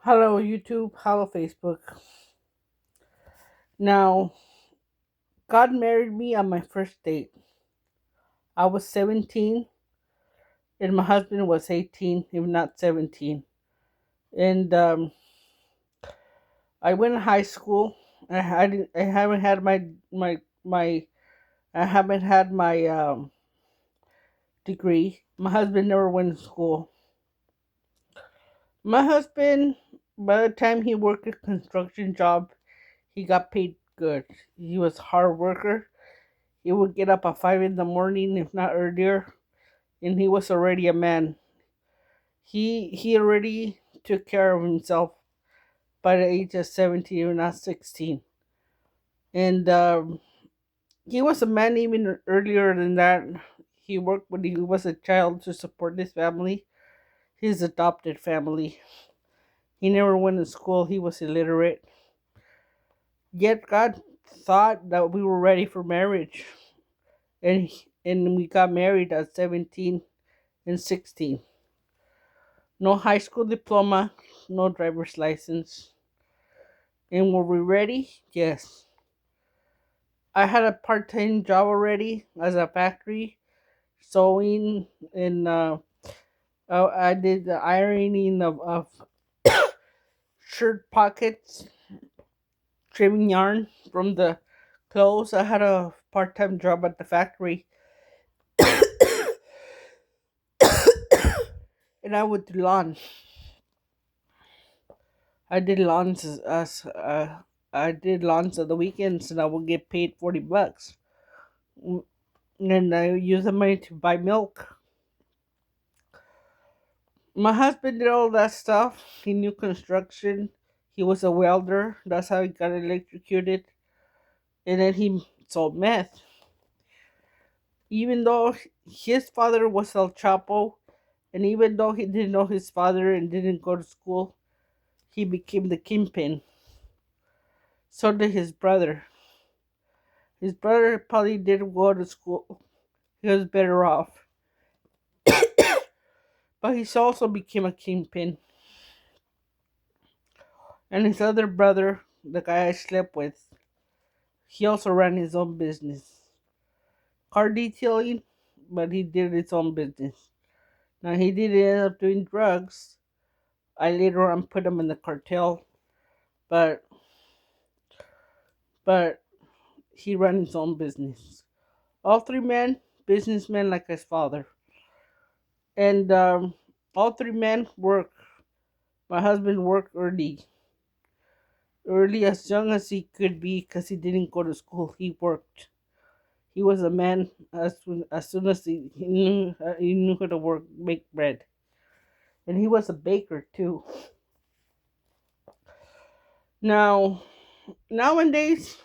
Hello, YouTube. Hello, Facebook. Now, God married me on my first date. I was 17 and my husband was 18, if not 17. And I went to high school. I haven't had my I haven't had my degree. My husband never went to school. My husband, by the time he worked a construction job, he got paid good. He was a hard worker. He would get up at 5 in the morning, if not earlier, and he was already a man. He already took care of himself by the age of 17 or not 16, and he was a man even earlier than that. He worked when he was a child to support his family, his adopted family. He never went to school. He was illiterate. Yet God thought that we were ready for marriage, and we got married at 17 and 16. No high school diploma, no driver's license. And were we ready? Yes. I had a part time job already as a factory, sewing, and I did the ironing of shirt pockets, trimming yarn from the clothes. I had a part time job at the factory, and I would do lawn. I did lawns I did lawns on the weekends, and I would get paid $40. And I used the money to buy milk. My husband did all that stuff. He knew construction. He was a welder. That's how he got electrocuted. And then he sold meth. Even though his father was El Chapo, and even though he didn't know his father and didn't go to school, he became the kingpin. So did his brother. His brother probably didn't go to school. He was better off. But he also became a kingpin. And his other brother, the guy I slept with, he also ran his own business. Car detailing, but he did his own business. Now he did end up doing drugs. I later on put him in the cartel, but but he ran his own business. All three men, businessmen like his father, and all three men work. My husband worked early as young as he could be because he didn't go to school. He worked. He was a man as soon as he knew how to work, make bread, and he was a baker too. Now nowadays,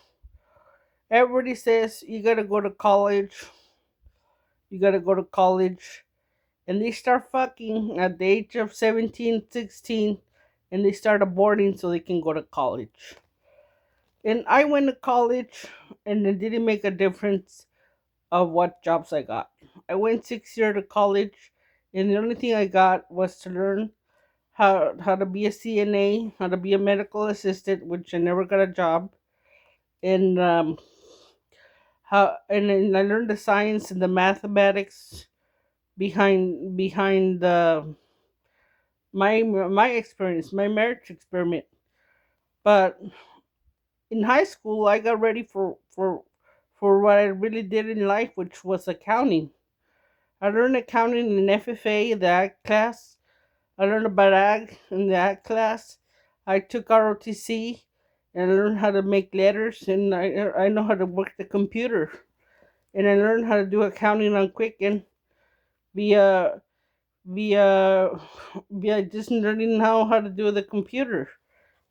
everybody says you gotta go to college. You gotta go to college, and they start fucking at the age of 17, 16, and they start aborting so they can go to college. And I went to college, and it didn't make a difference of what jobs I got. I went 6 years to college, and the only thing I got was to learn how to be a CNA, how to be a medical assistant, which I never got a job, and how and then I learned the science and the mathematics behind the my experience, my marriage experiment. But in high school, I got ready for what I really did in life, which was accounting. I learned accounting in FFA, the ag class. I learned about ag in the ag class. I took ROTC and I learned how to make letters, and I know how to work the computer. And I learned how to do accounting on Quicken via via via just learning how to do the computer.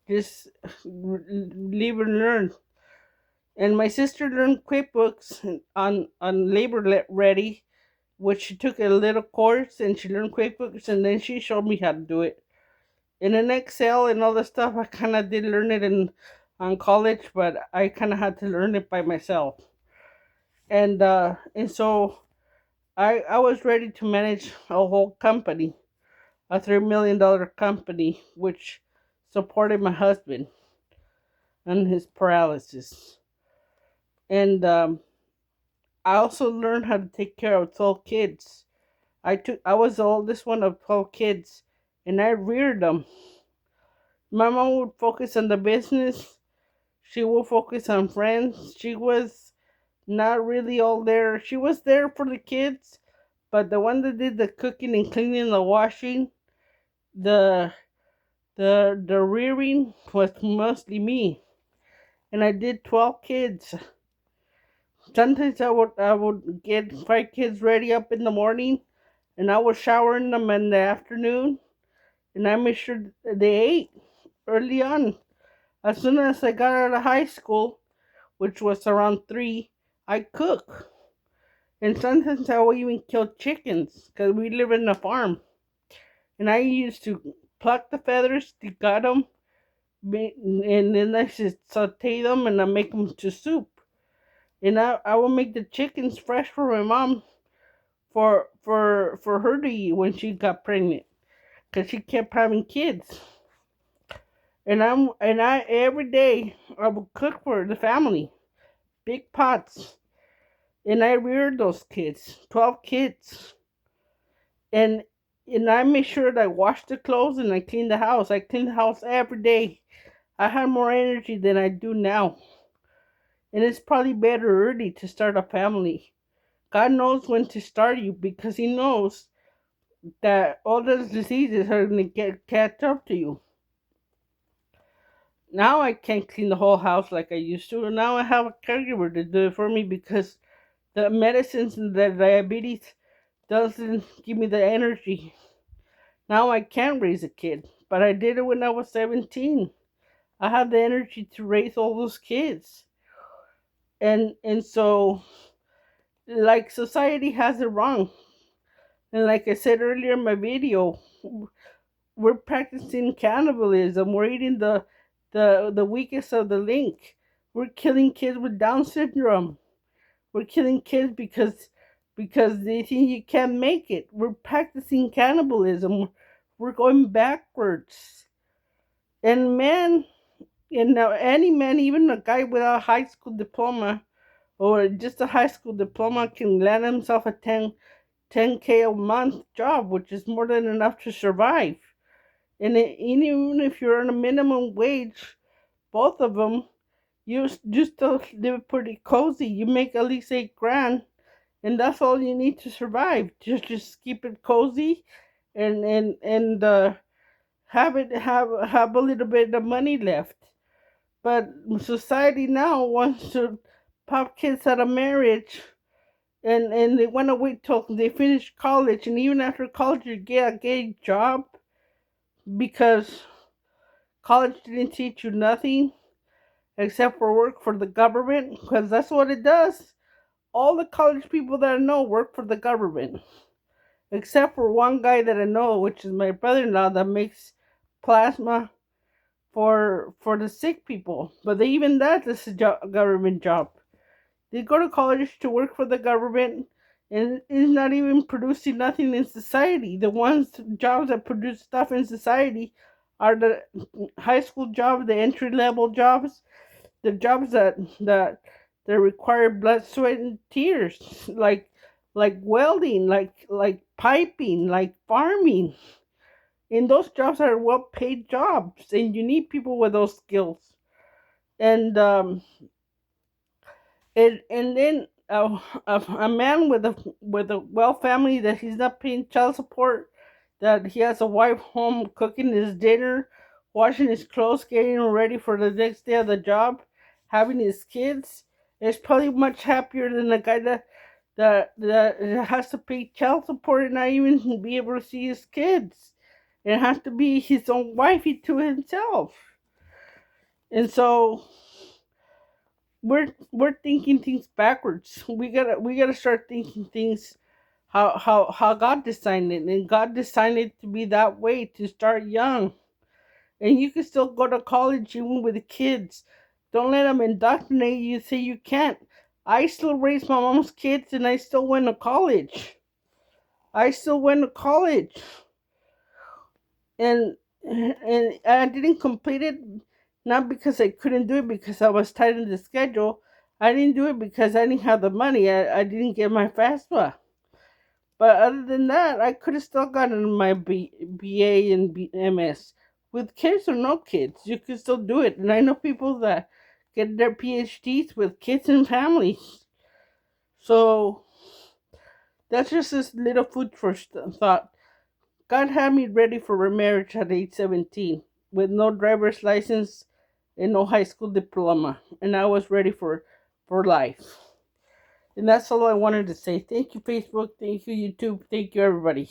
Just live and learn. And my sister learned QuickBooks on Ready, which she took a little course and she learned QuickBooks, and then she showed me how to do it. And in Excel and all the stuff, I kind of did learn it in on college, but I kind of had to learn it by myself. And so I was ready to manage a whole company, a $3 million company, which supporting my husband and his paralysis. And I also learned how to take care of 12 kids. I was the oldest one of 12 kids, and I reared them. My mom would focus on the business. She would focus on friends. She was not really all there. She was there for the kids, but the one that did the cooking and cleaning, the washing, the the rearing was mostly me. And I did 12 kids. Sometimes I would get 5 kids ready up in the morning, and I was showering them in the afternoon, and I made sure they ate early on. As soon as I got out of high school, which was around 3, I cook. And sometimes I would even kill chickens because we live in a farm. And I used to pluck the feathers, degut them, and then I just saute them and I make them to soup. And I will make the chickens fresh for my mom for her to eat when she got pregnant because she kept having kids. And I every day I would cook for the family, big pots, and I reared those kids, 12 kids, and I made sure that I washed the clothes and I cleaned the house. I cleaned the house every day. I had more energy than I do now, and it's probably better early to start a family. God knows when to start you because He knows that all those diseases are going to catch up to you. Now I can't clean the whole house like I used to. And now I have a caregiver to do it for me because the medicines and the diabetes doesn't give me the energy. Now I can raise a kid, but I did it when I was 17. I have the energy to raise all those kids. And so like society has it wrong. And like I said earlier in my video, we're practicing cannibalism. We're eating the weakest of the link. We're killing kids with Down syndrome. We're killing kids because they think you can't make it. We're practicing cannibalism. We're going backwards. And man, any man, even a guy without a high school diploma or just a high school diploma, can land himself a 10K a month job, which is more than enough to survive. And even if you're on a minimum wage, both of them, you still live pretty cozy. You make at least 8 grand, and that's all you need to survive. Just keep it cozy, and have a little bit of money left. But society now wants to pop kids out of marriage, and they want to wait till they finish college, and even after college you get a gay job because college didn't teach you nothing except for work for the government, because that's what it does. All the college people that I know work for the government, except for one guy that I know, which is my brother-in-law, that makes plasma for the sick people. But even that is a government job. They go to college to work for the government, and is not even producing nothing in society. The jobs that produce stuff in society are the high school jobs, the entry level jobs, the jobs that require blood, sweat, and tears, like welding, like piping, like farming. And those jobs are well paid jobs, and you need people with those skills. And and then a man with a well family, that he's not paying child support, that he has a wife home cooking his dinner, washing his clothes, getting him ready for the next day of the job, having his kids, is probably much happier than the guy that has to pay child support and not even be able to see his kids. It has to be his own wifey to himself. And so we're thinking things backwards. We gotta start thinking things how God designed it, and God designed it to be that way, to start young. And you can still go to college even with the kids. Don't let them indoctrinate you. Say you can't. I still raised my mom's kids, and I still went to college. I still went to college, and And I didn't complete it, not because I couldn't do it, because I was tight in the schedule. I didn't do it because I didn't have the money. I didn't get my FAFSA. But other than that, I could have still gotten my BA and MS. With kids or no kids, you could still do it. And I know people that get their PhDs with kids and families. So that's just this little food for thought. God had me ready for remarriage at age 17 with no driver's license and no high school diploma. And I was ready for life. And that's all I wanted to say. Thank you, Facebook. Thank you, YouTube. Thank you, everybody.